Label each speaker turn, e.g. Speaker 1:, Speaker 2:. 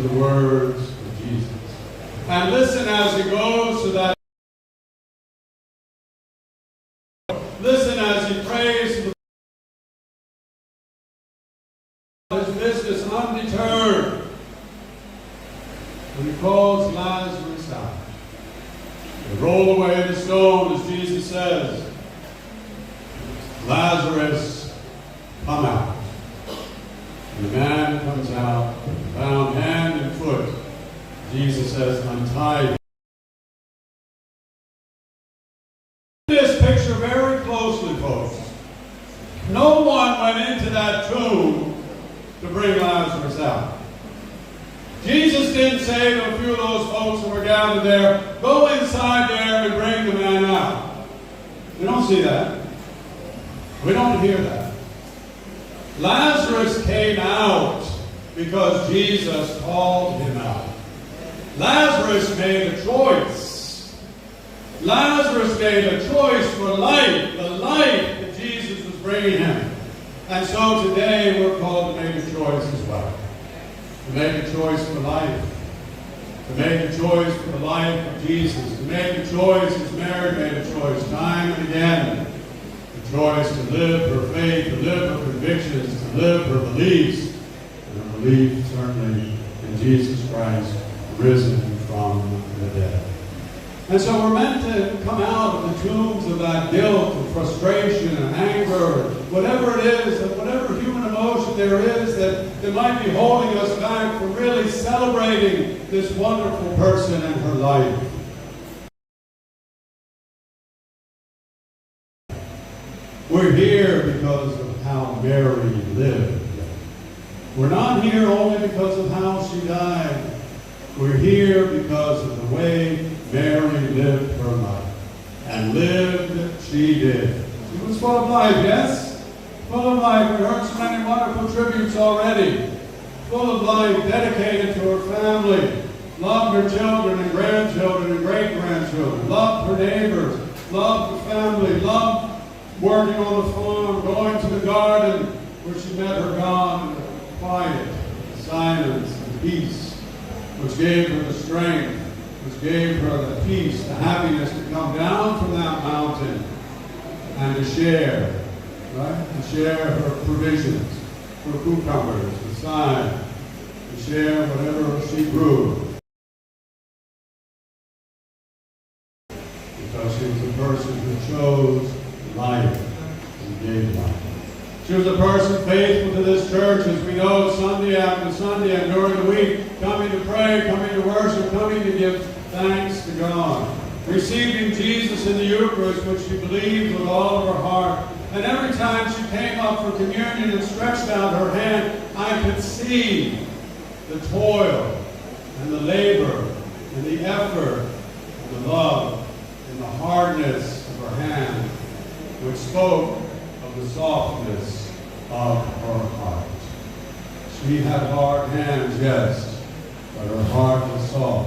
Speaker 1: the words of Jesus. And listen as he goes to that. Listen as he prays to his business undeterred. When he calls Lazarus out. They roll away the stone, as Jesus says. Lazarus, come out. And the man comes out, bound hand and foot. Jesus says, untie him. This picture very closely, folks. No one went into that tomb to bring Lazarus out. Jesus didn't say to a few of those folks who were gathered there, go inside there and bring the man out. We don't see that. We don't hear that. Lazarus came out because Jesus called him out. Lazarus made a choice. Lazarus made a choice for life, the life that Jesus was bringing him. And so today we're called to make a choice as well. To make a choice for life. To make a choice for the life of Jesus. To make a choice as Mary made a choice time and again. The choice to live her faith, to live her convictions, to live her beliefs. And her belief certainly in Jesus Christ, risen from the dead. And so we're meant to come out of the tombs of that guilt and frustration and anger, whatever it is, whatever human emotion there is that might be holding us back from really celebrating this wonderful person and her life. We're here because of how Mary lived. We're not here only because of how she died. We're here because of the way Mary lived her life. And lived she did. She was full of life, yes? Full of life. We heard so many wonderful tributes already. Full of life, dedicated to her family. Loved her children and grandchildren and great-grandchildren. Loved her neighbors. Loved the family. Loved working on the farm, going to the garden where she met her God. Quiet, silence, and peace, which gave her the strength, which gave her the peace, the happiness to come down from that mountain and to share, right? To share her provisions, her cucumbers, the thyme, to share whatever she grew. Because she was a person who chose life and gave life. She was a person faithful to this church, as we know, Sunday after Sunday and during the week, coming to pray, coming to worship, coming to give thanks to God. Receiving Jesus in the Eucharist, which she believed with all of her heart. And every time she came up for communion and stretched out her hand, I could see the toil and the labor and the effort and the love and the hardness of her hand, which spoke of the softness of her heart. She had hard hands, yes, but her heart was soft.